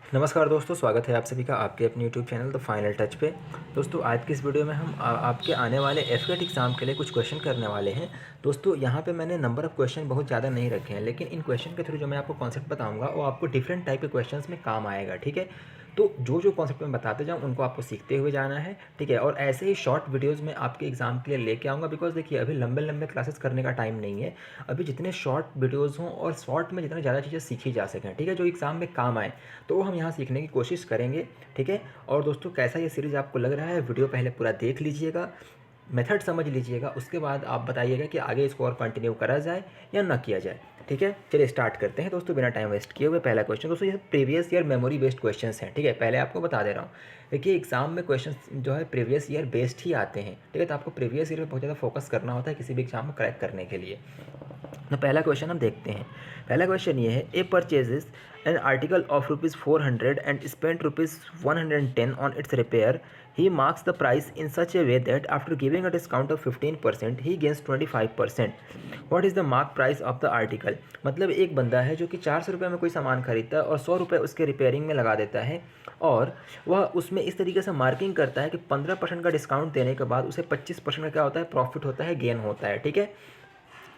नमस्कार दोस्तों, स्वागत है आप सभी का आपके अपने YouTube channel the final touch पे। दोस्तों आज की इस वीडियो में हम आपके आने वाले एफकेट एग्ज़ाम के लिए कुछ क्वेश्चन करने वाले हैं। दोस्तों यहाँ पे मैंने नंबर ऑफ़ क्वेश्चन बहुत ज़्यादा नहीं रखे हैं, लेकिन इन क्वेश्चन के थ्रू जो मैं आपको कॉन्सेप्ट बताऊंगा वो आपको डिफरेंट टाइप के क्वेश्चंस में काम आएगा। ठीक है, तो जो कॉन्सेप्ट मैं बताते जाऊँ उनको आपको सीखते हुए जाना है। ठीक है, और ऐसे ही शॉर्ट वीडियोज़ में आपके एग्ज़ाम के लिए लेके आऊँगा, बिकॉज देखिए अभी लंबे लंबे क्लासेस करने का टाइम नहीं है। अभी जितने शॉर्ट वीडियोज़ हों और शॉर्ट में जितनी ज़्यादा चीज़ें सीखी जा सकें, ठीक है, जो एग्ज़ाम में काम आए, तो वो हम यहाँ सीखने की कोशिश करेंगे। ठीक है, और दोस्तों कैसा ये सीरीज़ आपको लग रहा है, वीडियो पहले पूरा देख लीजिएगा, मेथड समझ लीजिएगा, उसके बाद आप बताइएगा कि आगे इसको और कंटिन्यू करा जाए या ना किया जाए। ठीक है, चलिए स्टार्ट करते हैं दोस्तों बिना टाइम वेस्ट किए हुए। पहला क्वेश्चन दोस्तों ये previous year memory based questions हैं। ठीक है, पहले आपको बता दे रहा हूँ, देखिए एग्जाम में क्वेश्चन जो है प्रीवियस ईयर बेस्ड ही आते हैं। ठीक है, तो आपको प्रीवियस ईयर में बहुत ज़्यादा फोकस करना होता है किसी भी एग्जाम में क्रैक करने के लिए। तो पहला क्वेश्चन हम देखते हैं। पहला क्वेश्चन ये है, A purchases an article of ₹400 and spent ₹110 on its repair. He marks the price in such a way that after giving a discount of 15% he gains 25%। What is the mark price of the article. मतलब एक बंदा है जो कि 400 रुपये में कोई सामान खरीदता है और 100 रुपये उसके रिपेयरिंग में लगा देता है, और वह उसमें इस तरीके से मार्किंग करता है कि 15% का डिस्काउंट देने के बाद उसे 25% का क्या होता है, प्रॉफिट होता है, गेन होता है। ठीक है,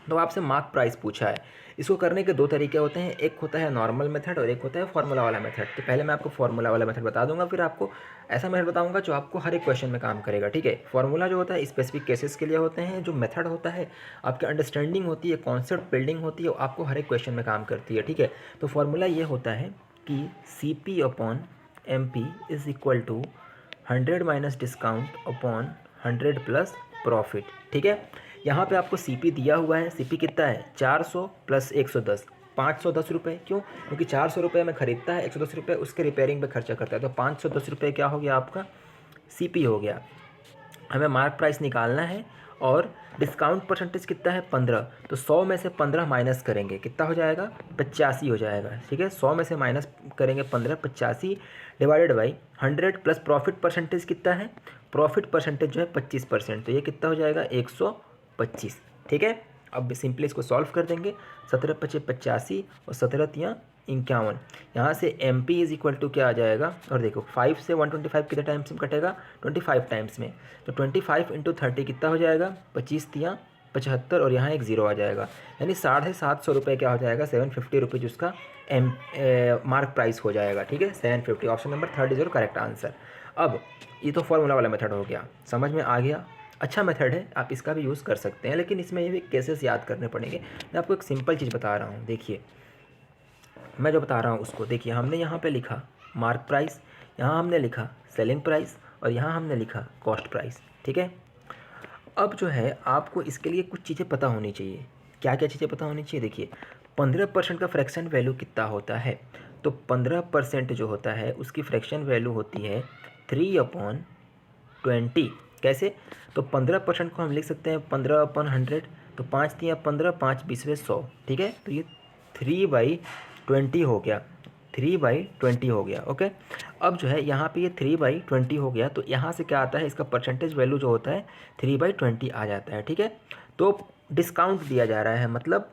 तो आपसे मार्क प्राइस पूछा है। इसको करने के दो तरीके होते हैं, एक होता है नॉर्मल मेथड और एक होता है फार्मूला वाला मेथड। तो पहले मैं आपको फार्मूला वाला मेथड बता दूंगा, फिर आपको ऐसा मेथड बताऊंगा जो आपको हर एक क्वेश्चन में काम करेगा। ठीक है, फार्मूला जो होता है स्पेसिफिक केसेस के लिए होते हैं, जो मेथड होता है आपकी अंडरस्टैंडिंग होती है, कॉन्सेप्ट बिल्डिंग होती है, आपको हर एक क्वेश्चन में काम करती है। ठीक है, तो फार्मूला ये होता है कि CP/MP is equal to 100 minus discount upon 100 plus profit. ठीक है, यहाँ पे आपको CP दिया हुआ है। CP कितना है, 400 प्लस 110, 510 रुपये। क्यों, क्योंकि 400 रुपये में ख़रीदता है, 110 रुपये उसके रिपेयरिंग पे खर्चा करता है, तो 510 रुपये क्या हो गया आपका, CP हो गया। हमें मार्क प्राइस निकालना है और डिस्काउंट परसेंटेज कितना है, 15। तो 100 में से 15 माइनस करेंगे, कितना हो जाएगा, 85 हो जाएगा। ठीक है, 100 में से माइनस करेंगे 15, 85 divided by 100 plus profit percentage कितना है, प्रॉफिट परसेंटेज जो है 25%, तो ये कितना हो जाएगा, 125। ठीक है, अब सिंपली इसको सॉल्व कर देंगे, 17 पचे 85 और 17 तियाँ 51। यहाँ से MP इज इक्वल टू क्या आ जाएगा, और देखो 5 से 125 कितने टाइम्स में कटेगा, 25 टाइम्स में। तो 25 इंटू 30 कितना हो जाएगा, 25 तियाँ 75, और यहाँ एक ज़ीरो आ जाएगा, यानी 750 रुपये क्या हो जाएगा, 750 रुपीज़ उसका मार्क प्राइस हो जाएगा। ठीक है, 750, option number 3 is your correct answer. अब ये तो फॉर्मूला वाला मेथड हो गया, समझ में आ गया, अच्छा मेथड है, आप इसका भी यूज़ कर सकते हैं, लेकिन इसमें ये भी केसेस याद करने पड़ेंगे। मैं आपको एक सिंपल चीज़ बता रहा हूँ, देखिए मैं जो बता रहा हूँ उसको देखिए, हमने यहाँ पे लिखा मार्क प्राइस, यहाँ हमने लिखा सेलिंग प्राइस, और यहाँ हमने लिखा कॉस्ट प्राइस। ठीक है, अब जो है आपको इसके लिए कुछ चीज़ें पता होनी चाहिए। क्या क्या चीज़ें पता होनी चाहिए, देखिए 15% का फ्रैक्शन वैल्यू कितना होता है, तो 15% जो होता है उसकी फ्रैक्शन वैल्यू होती है 3/20। कैसे, तो 15% को हम लिख सकते हैं 15/100, तो 5 तियाँ 15, 5 बीसवें 100। ठीक है, तो ये 3/20 हो गया, 3/20 हो गया। ओके, अब जो है यहाँ पे ये 3/20 हो गया, तो यहाँ से क्या आता है, इसका परसेंटेज वैल्यू जो होता है 3/20 आ जाता है। ठीक है, तो डिस्काउंट दिया जा रहा है, मतलब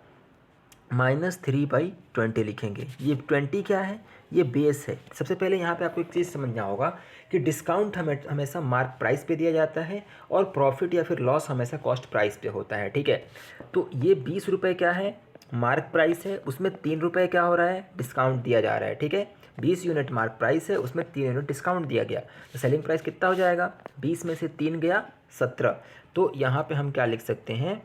-3/20 लिखेंगे। ये 20 क्या है, ये बेस है। सबसे पहले यहाँ पे आपको एक चीज़ समझना होगा कि डिस्काउंट हमेशा मार्क प्राइस पे दिया जाता है, और प्रॉफिट या फिर लॉस हमेशा कॉस्ट प्राइस पे होता है। ठीक है, तो ये 20 रुपये क्या है, मार्क प्राइस है, उसमें 3 रुपये क्या हो रहा है, डिस्काउंट दिया जा रहा है। ठीक है, 20 यूनिट मार्क प्राइस है, उसमें 3 यूनिट डिस्काउंट दिया गया, तो सेलिंग प्राइस कितना हो जाएगा, 20 में से 3 गया 17। तो यहाँ पे हम क्या लिख सकते हैं,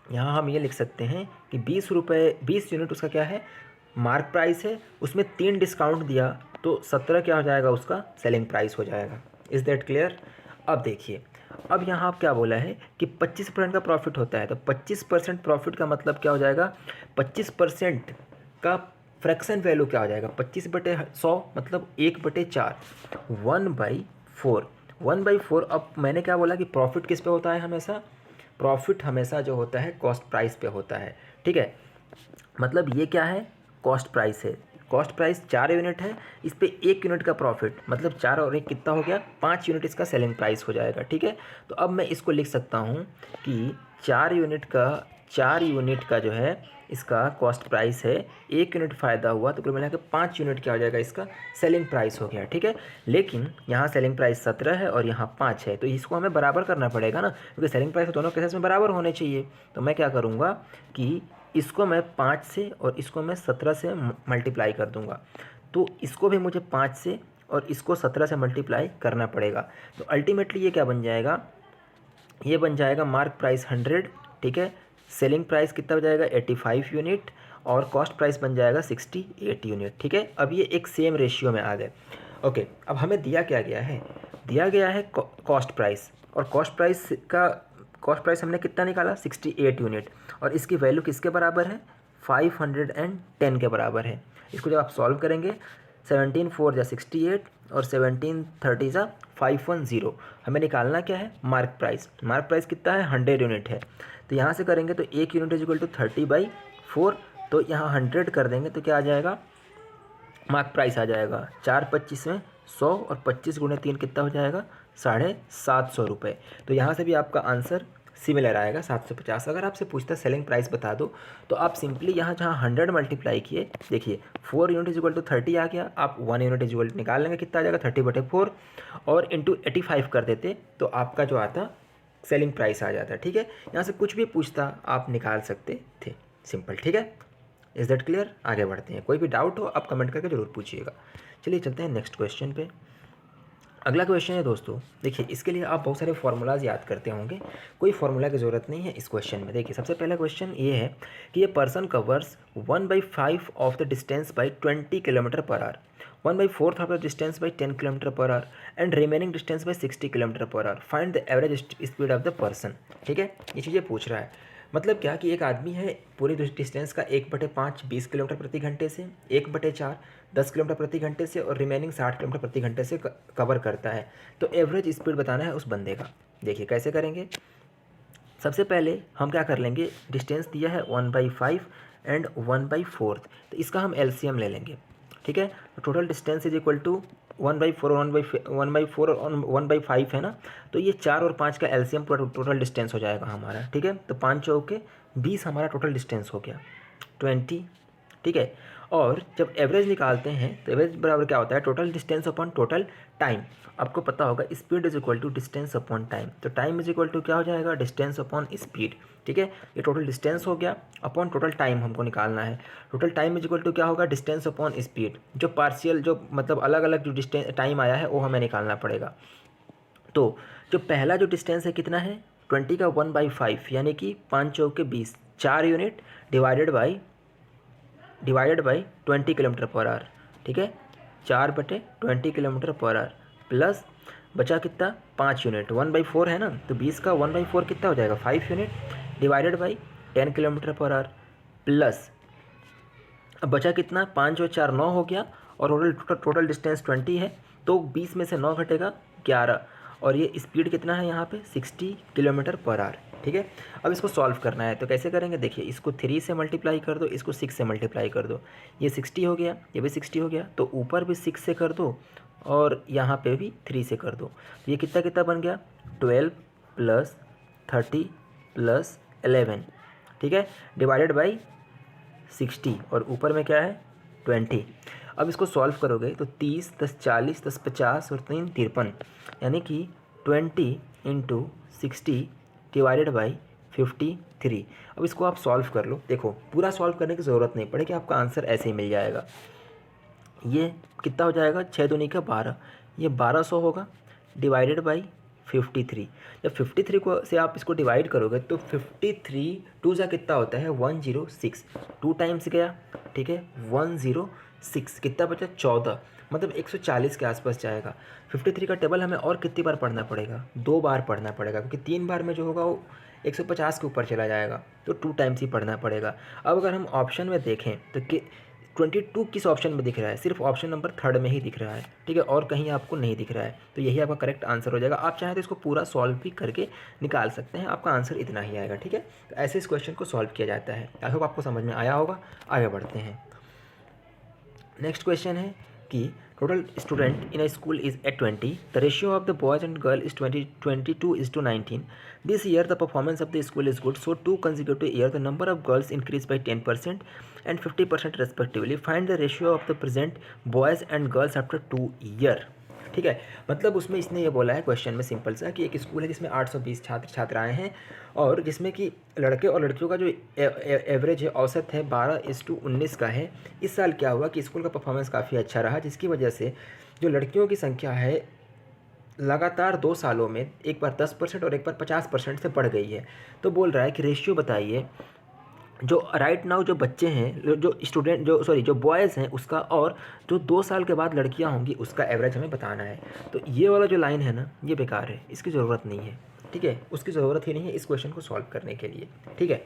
यहाँ हम ये लिख सकते हैं कि 20 यूनिट उसका क्या है, मार्क प्राइस है, उसमें 3 डिस्काउंट दिया, तो 17 क्या हो जाएगा, उसका सेलिंग प्राइस हो जाएगा। Is that clear. अब देखिए, अब यहाँ आप क्या बोला है कि 25% का प्रॉफिट होता है, तो 25% प्रॉफिट का मतलब क्या हो जाएगा, 25% का फ्रैक्शन वैल्यू क्या हो जाएगा, 25/100 मतलब 1/4, 1/4, 1/4। अब मैंने क्या बोला कि प्रॉफिट किस पे होता है, हमेशा प्रॉफिट हमेशा जो होता है कॉस्ट प्राइस पे होता है। ठीक है, मतलब ये क्या है, कॉस्ट प्राइस है, कॉस्ट प्राइस 4 यूनिट है, इस पे 1 यूनिट का प्रॉफिट, मतलब 4 और 1 कितना हो गया, 5 यूनिट इसका सेलिंग प्राइस हो जाएगा। ठीक है, तो अब मैं इसको लिख सकता हूँ कि 4 यूनिट का 4 यूनिट का जो है इसका कॉस्ट प्राइस है, 1 यूनिट फ़ायदा हुआ तो कुल मिला के 5 यूनिट क्या हो जाएगा, इसका सेलिंग प्राइस हो गया। ठीक है, लेकिन यहाँ सेलिंग प्राइस 17 है और यहाँ 5 है, तो इसको हमें बराबर करना पड़ेगा ना, क्योंकि सेलिंग प्राइस दोनों केसेस में बराबर होने चाहिए। तो मैं क्या करूँगा कि इसको मैं 5 से और इसको मैं 17 से मल्टीप्लाई कर दूँगा, तो इसको भी मुझे 5 से और इसको 17 से मल्टीप्लाई करना पड़ेगा। तो अल्टीमेटली ये क्या बन जाएगा, ये बन जाएगा मार्क प्राइस 100, ठीक है, सेलिंग प्राइस कितना हो जाएगा 85 यूनिट और कॉस्ट प्राइस बन जाएगा 68 यूनिट। ठीक है, अब ये एक सेम रेशियो में आ गए। ओके, अब हमें दिया क्या गया है, दिया गया है कॉस्ट प्राइस, और कॉस्ट प्राइस हमने कितना निकाला 68 यूनिट, और इसकी वैल्यू किसके बराबर है 510 के बराबर है। इसको जब आप सॉल्व करेंगे 17 4 जा 68 और 17 30 जा 510, हमें निकालना क्या है मार्क प्राइस। मार्क प्राइस कितना है 100 यूनिट है, तो यहाँ से करेंगे तो 1 यूनिट इज इक्वल टू 30/4, तो यहाँ 100 कर देंगे तो क्या आ जाएगा मार्क प्राइस आ जाएगा 4 25 में 100 और 25 गुणे 3 कितना हो जाएगा 750 रुपये। तो यहाँ से भी आपका आंसर सिमिलर आएगा 750। अगर आपसे पूछता है सेलिंग प्राइस बता दो, तो आप सिंपली यहाँ जहाँ 100 मल्टीप्लाई किए, देखिए 4 यूनिट इज इक्वल टू 30 आ गया, आप 1 यूनिट इज इक्वल टू निकाल लेंगे कितना आ जाएगा 30/4 और इंटू 85 कर देते तो आपका जो आता सेलिंग प्राइस आ जाता। ठीक है, यहाँ से कुछ भी पूछता आप निकाल सकते थे, सिंपल। ठीक है, इज़ दैट क्लियर। आगे बढ़ते हैं, कोई भी डाउट हो आप कमेंट करके ज़रूर पूछिएगा। चलिए चलते हैं नेक्स्ट क्वेश्चन पे। अगला क्वेश्चन है दोस्तों, देखिए इसके लिए आप बहुत सारे फार्मूलाज याद करते होंगे, कोई फार्मूला की ज़रूरत नहीं है इस क्वेश्चन में। देखिए सबसे पहला क्वेश्चन ये है कि ये person covers 1/5 of the distance by 20 km/h, 1/4 of the distance by 10 km/h and remaining distance by 60 km/h, find the average speed of the person. ठीक है, ये चीज़ें पूछ रहा है। मतलब क्या कि एक आदमी है पूरी डिस्टेंस का 1/5 20 किलोमीटर प्रति घंटे से, 1/4 10 किलोमीटर प्रति घंटे से और रिमेनिंग 60 किलोमीटर प्रति घंटे से कवर करता है। तो एवरेज स्पीड बताना है उस बंदे का। देखिए कैसे करेंगे, सबसे पहले हम क्या कर लेंगे, डिस्टेंस दिया है 1/5 एंड 1/4, तो इसका हम एलसीएम ले लेंगे। ठीक है, तो total distance is equal to 1/4 और 1/4 और 1/5 है ना, तो ये 4 और 5 का एलसीएम पूरा टोटल डिस्टेंस हो जाएगा हमारा। ठीक है, तो 5 चौके 20 हमारा टोटल डिस्टेंस हो गया 20। ठीक है, और जब एवरेज निकालते हैं तो एवरेज बराबर क्या होता है total distance upon total time. आपको पता होगा speed is equal to distance upon time, तो टाइम इज इक्वल टू क्या हो जाएगा डिस्टेंस अपॉन स्पीड। ठीक है, ये टोटल डिस्टेंस हो गया अपॉन टोटल टाइम हमको निकालना है। Total time is equal to क्या होगा डिस्टेंस अपॉन स्पीड, जो पार्शियल जो मतलब अलग अलग जो डिस्टेंस टाइम आया है वो हमें निकालना पड़ेगा। तो जो पहला जो डिस्टेंस है कितना है 20 का 1/5 यानी कि 5 चौके 20, 4 यूनिट डिवाइडेड बाई 20 km/h। ठीक है, 4/20 km/h प्लस बचा कितना 5 यूनिट, 1/4 है ना, तो 20 का 1/4 कितना हो जाएगा 5 unit divided by 10 km/h plus अब बचा कितना 5 और 4 9 हो गया, और टोटल डिस्टेंस 20 है, तो 20 में से 9 घटेगा 11, और ये स्पीड कितना है यहाँ पे 60 km/h। ठीक है, अब इसको सॉल्व करना है, तो कैसे करेंगे, देखिए इसको 3 से मल्टीप्लाई कर दो, इसको 6 से मल्टीप्लाई कर दो, ये 60 हो गया, ये भी 60 हो गया, तो ऊपर भी 6 से कर दो और यहाँ पे भी 3 से कर दो, तो ये कितना कितना बन गया 12 + 30 + 11। ठीक है, डिवाइडेड बाई 60 और ऊपर में क्या है 20। अब इसको सॉल्व करोगे तो 30 10 40 10 50 और 3 53, यानी कि 20 × 60 डिवाइडेड बाई 53। अब इसको आप सॉल्व कर लो, देखो पूरा सॉल्व करने की ज़रूरत नहीं पड़ेगी, आपका आंसर ऐसे ही मिल जाएगा। ये कितना हो जाएगा 6 दूनी का 12, ये 1200 होगा डिवाइडेड बाई 53। जब 53 को से आप इसको डिवाइड करोगे तो 53 2 जा कितना होता है 106, 2 टाइम्स गया। ठीक है, 106 कितना बचा 14, मतलब 140 के आसपास जाएगा। 53 का टेबल हमें और कितनी बार पढ़ना पड़ेगा 2 बार पढ़ना पड़ेगा, क्योंकि 3 बार में जो होगा वो 150 के ऊपर चला जाएगा, तो 2 टाइम्स ही पढ़ना पड़ेगा। अब अगर हम ऑप्शन में देखें तो 22 किस ऑप्शन में दिख रहा है, सिर्फ ऑप्शन नंबर 3 में ही दिख रहा है। ठीक है, और कहीं आपको नहीं दिख रहा है, तो यही आपका करेक्ट आंसर हो जाएगा। आप चाहें तो इसको पूरा सॉल्व भी करके निकाल सकते हैं, आपका आंसर इतना ही आएगा। ठीक है, तो ऐसे इस क्वेश्चन को सॉल्व किया जाता है। आई होप आपको समझ में आया होगा। आगे बढ़ते हैं, नेक्स्ट क्वेश्चन है कि total student in a school is at 20. The ratio of the boys and girl is 22 is to 19. This year the performance of the school is good, so 2 consecutive years the number of girls increased by 10% and 50% respectively. Find the ratio of the present boys and girls after 2 year. ठीक है, मतलब उसमें इसने ये बोला है question में simple सा कि एक स्कूल है जिसमें 820 छात्र छात्राएँ हैं और जिसमें कि लड़के और लड़कियों का जो एवरेज है, औसत है 12:19 का है। इस साल क्या हुआ कि स्कूल का परफॉर्मेंस काफ़ी अच्छा रहा, जिसकी वजह से जो लड़कियों की संख्या है लगातार 2 सालों में एक बार 10% और एक बार 50% से बढ़ गई है। तो बोल रहा है कि रेशियो बताइए जो राइट नाउ जो बच्चे हैं, जो स्टूडेंट जो बॉयज़ हैं उसका, और जो 2 साल के बाद लड़कियां होंगी उसका एवरेज हमें बताना है। तो ये वाला जो लाइन है ना, ये बेकार है, इसकी ज़रूरत नहीं है। ठीक है, उसकी ज़रूरत ही नहीं है इस क्वेश्चन को सॉल्व करने के लिए। ठीक है,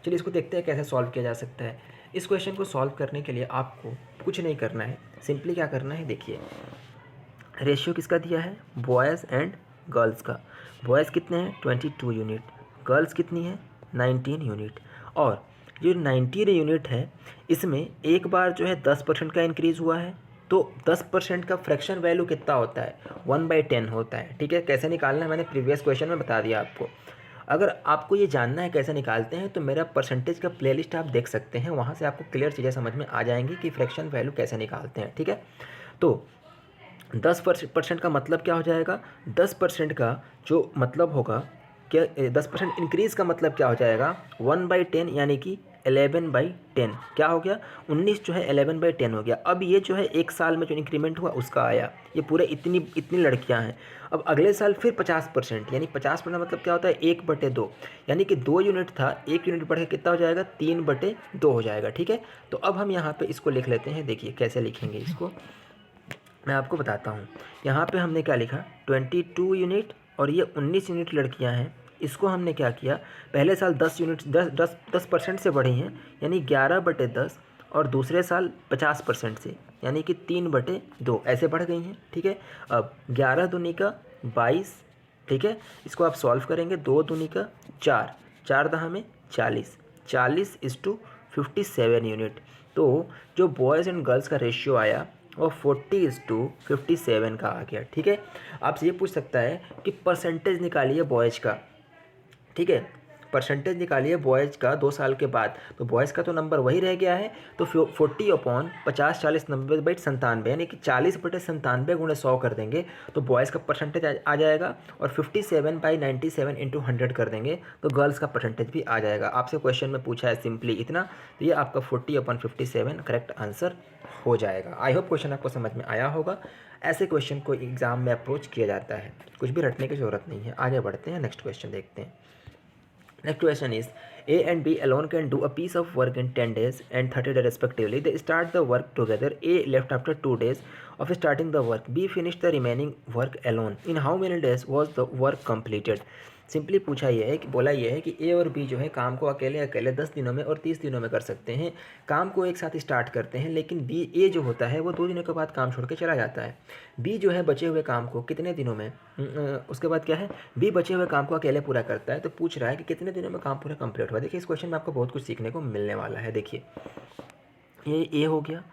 चलिए इसको देखते हैं कैसे सॉल्व किया जा सकता है। इस क्वेश्चन को सॉल्व करने के लिए आपको कुछ नहीं करना है, सिंपली क्या करना है, देखिए रेशियो किसका दिया है, बॉयज़ एंड गर्ल्स का। बॉयज़ कितने हैं 22 यूनिट, गर्ल्स कितनी है 19 यूनिट। और जो 19 यूनिट है इसमें एक बार जो है 10% का इंक्रीज़ हुआ है, तो 10% का फ्रैक्शन वैल्यू कितना होता है 1/10 होता है। ठीक है, कैसे निकालना है मैंने प्रीवियस क्वेश्चन में बता दिया आपको। अगर आपको ये जानना है कैसे निकालते हैं तो मेरा परसेंटेज का प्लेलिस्ट आप देख सकते हैं, वहाँ से आपको क्लियर चीज़ें समझ में आ जाएंगी कि फ्रैक्शन वैल्यू कैसे निकालते हैं। ठीक है, तो 10% का मतलब क्या हो जाएगा, 10% का जो मतलब होगा क्या, 10% इंक्रीज़ का मतलब क्या हो जाएगा 1/10 यानी कि 11/10 क्या हो गया, 19 जो है 11/10 हो गया। अब ये जो है एक साल में जो इंक्रीमेंट हुआ उसका आया, ये पूरे इतनी लड़कियां हैं। अब अगले साल फिर 50% यानी 50% मतलब क्या होता है 1/2 यानी कि 2 यूनिट था, 1 यूनिट बढ़ के कितना हो जाएगा 3/2 हो जाएगा। ठीक है, तो अब हम यहाँ पे इसको लिख लेते हैं, देखिए कैसे लिखेंगे इसको मैं आपको बताता हूँ। यहाँ पे हमने क्या लिखा 22 यूनिट और ये 19 यूनिट लड़कियाँ हैं, इसको हमने क्या किया पहले साल 10 यूनिट 10% से बढ़ी हैं यानी 11/10 और दूसरे साल 50% से यानी कि 3/2 ऐसे बढ़ गई हैं। ठीक है, अब 11 दूनी का 22, ठीक है, इसको आप सॉल्व करेंगे, 2 दूनी का 4, 4 दहा में 40, 40:57 यूनिट। तो जो बॉयज़ एंड गर्ल्स का रेशियो आया वो 40:57 का आ गया। ठीक है, आपसे ये पूछ सकता है कि परसेंटेज निकालिए बॉयज़ का। ठीक है, परसेंटेज निकालिए बॉयज़ का 2 साल के बाद, तो बॉयज़ का तो नंबर वही रह गया है, तो 40/50 40 90/97 यानी कि 40/97 × 100 कर देंगे तो बॉयज़ का परसेंटेज आ जाएगा, और 57/97 × 100 कर देंगे तो गर्ल्स का परसेंटेज भी आ जाएगा। आपसे क्वेश्चन में पूछा है सिंपली इतना, तो ये आपका 40/57 करेक्ट आंसर हो जाएगा। आई होप क्वेश्चन आपको समझ में आया होगा। ऐसे क्वेश्चन को एग्ज़ाम में अप्रोच किया जाता है, कुछ भी रटने की ज़रूरत नहीं है। आगे बढ़ते हैं, नेक्स्ट क्वेश्चन देखते हैं। Next question is A and B alone can do a piece of work in 10 days and 30 days respectively. They start the work together. A left after 2 days of starting the work. B finished the remaining work alone. In how many days was the work completed? Simply पूछा यह है कि बोला यह है कि ए और B जो है काम को अकेले अकेले 10 दिनों में और 30 दिनों में कर सकते हैं। काम को एक साथ स्टार्ट करते हैं, लेकिन बी ए जो होता है वो 2 दिनों के बाद काम छोड़ के चला जाता है। बी जो है बचे हुए काम को कितने दिनों में उसके बाद क्या है, बी बचे हुए काम को अकेले पूरा करता है। तो पूछ रहा है कि कितने दिनों में काम पूरा कंप्लीट हुआ। देखिए इस क्वेश्चन में आपको बहुत कुछ सीखने को मिलने वाला है। देखिए ये ए हो गया,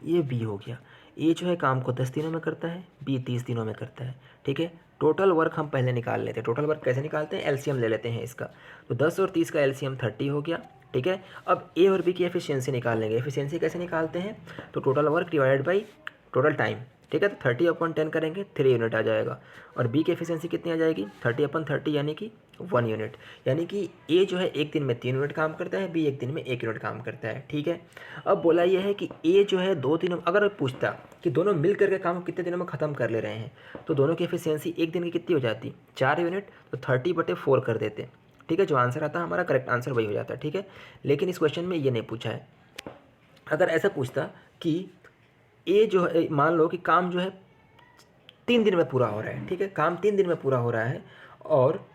ये बी हो गया। ए जो है काम को 10 दिनों में करता है, बी 30 दिनों में करता है। ठीक है, टोटल वर्क हम पहले निकाल लेते हैं। टोटल वर्क कैसे निकालते हैं, एलसीएम ले लेते हैं इसका। तो 10 और 30 का एलसीएम 30 हो गया। ठीक है, अब ए और बी की एफिशिएंसी निकाल लेंगे। एफिशिएंसी कैसे निकालते हैं, तो total work divided by total time. ठीक है, तो 30/10 करेंगे 3 यूनिट आ जाएगा। और बी की एफिशिएंसी कितनी आ जाएगी 30/30 यानी कि 1 यूनिट। यानी कि ए जो है एक दिन में 3 यूनिट काम करता है, बी एक दिन में 1 यूनिट काम करता है। ठीक है, अब बोला यह है कि ए जो है 2 दिनों, अगर पूछता कि दोनों मिल करके काम कितने दिनों में ख़त्म कर ले रहे हैं, तो दोनों की एफिशिएंसी एक दिन की कितनी हो जाती 4 यूनिट, तो 30/4 कर देते। ठीक है, जो आंसर आता है हमारा करेक्ट आंसर वही हो जाता है। ठीक है, लेकिन इस क्वेश्चन में ये नहीं पूछा है। अगर ऐसा पूछता कि ए जो है, मान लो कि काम जो है 3 दिन में पूरा हो रहा है। ठीक है, काम 3 दिन में पूरा हो रहा है, और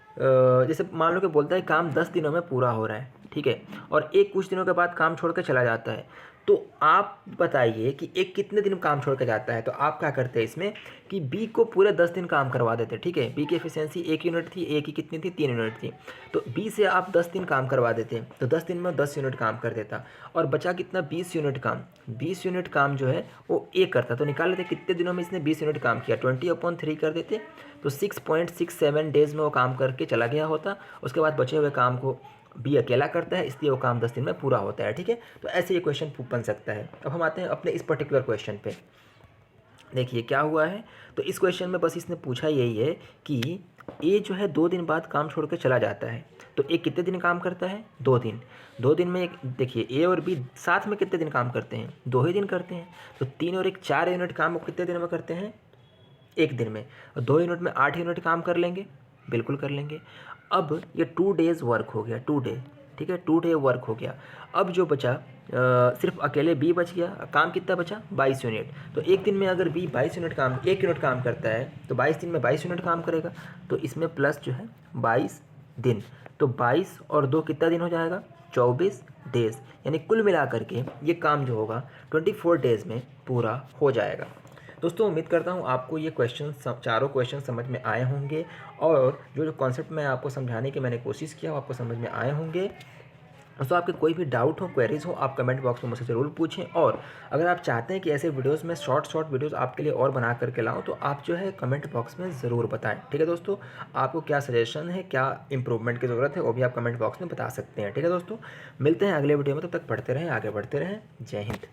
जैसे मान लो कि बोलता है काम 10 दिनों में पूरा हो रहा है। ठीक है, और एक कुछ दिनों के बाद काम छोड़ कर चला जाता है, तो आप बताइए कि ए कितने दिन काम छोड़ के जाता है। तो आप क्या करते हैं इसमें कि बी को पूरे 10 दिन काम करवा देते हैं, ठीक है। बी की एफिशिएंसी 1 यूनिट थी, ए की कितनी थी, 3 यूनिट थी। तो बी से आप 10 दिन काम करवा देते, तो 10 दिन में 10 यूनिट काम कर देता और बचा कितना, 20 यूनिट काम। 20 यूनिट काम जो है वो ए करता। तो निकाल लेते कितने दिनों में इसने 20 यूनिट काम किया, 20/3 कर देते। तो 6.67 डेज़ में वो काम करके चला गया होता। उसके बाद बचे हुए काम को बी अकेला करता है, इसलिए वो काम 10 दिन में पूरा होता है, ठीक है। तो ऐसे ये क्वेश्चन बन सकता है। अब हम आते हैं अपने इस पर्टिकुलर क्वेश्चन पे। देखिए क्या हुआ है। तो इस क्वेश्चन में बस इसने पूछा यही है कि ए जो है 2 दिन बाद काम छोड़ के चला जाता है। तो ए कितने दिन काम करता है, 2 दिन। 2 दिन में देखिए ए और बी साथ में कितने दिन काम करते हैं, 2 ही दिन करते हैं। तो 3 और 1 4 यूनिट काम वो कितने दिन में करते हैं, 1 दिन में। और 2 यूनिट में 8 यूनिट काम कर लेंगे, बिल्कुल कर लेंगे। अब ये 2 डेज़ वर्क हो गया, 2 डे, ठीक है, 2 डे वर्क हो गया। अब जो बचा सिर्फ अकेले बी बच गया, काम कितना बचा, 22 यूनिट। तो एक दिन में अगर बी 22 यूनिट काम, 1 यूनिट काम करता है, तो 22 दिन में 22 यूनिट काम करेगा। तो इसमें प्लस जो है 22 दिन। तो 22 और 2 कितना दिन हो जाएगा, 24 डेज़। यानी कुल मिला करके ये काम जो होगा 24 डेज़ में पूरा हो जाएगा। दोस्तों उम्मीद करता हूँ आपको ये क्वेश्चन चारों क्वेश्चन समझ में आए होंगे और जो कॉन्सेप्ट मैं आपको समझाने की मैंने कोशिश किया वो आपको समझ में आए होंगे। दोस्तों आपके कोई भी डाउट हो, क्वेरीज हो, आप कमेंट बॉक्स में मुझसे ज़रूर पूछें। और अगर आप चाहते हैं कि ऐसे वीडियोस में शॉर्ट वीडियोस आपके लिए और बना करके लाऊं, तो आप जो है कमेंट बॉक्स में ज़रूर बताएं, ठीक है दोस्तों। आपको क्या सजेशन है, क्या इंप्रूवमेंट की ज़रूरत है, वो भी आप कमेंट बॉक्स में बता सकते हैं, ठीक है दोस्तों। मिलते हैं अगले वीडियो में, तब तक पढ़ते रहें, आगे बढ़ते रहें। जय हिंद।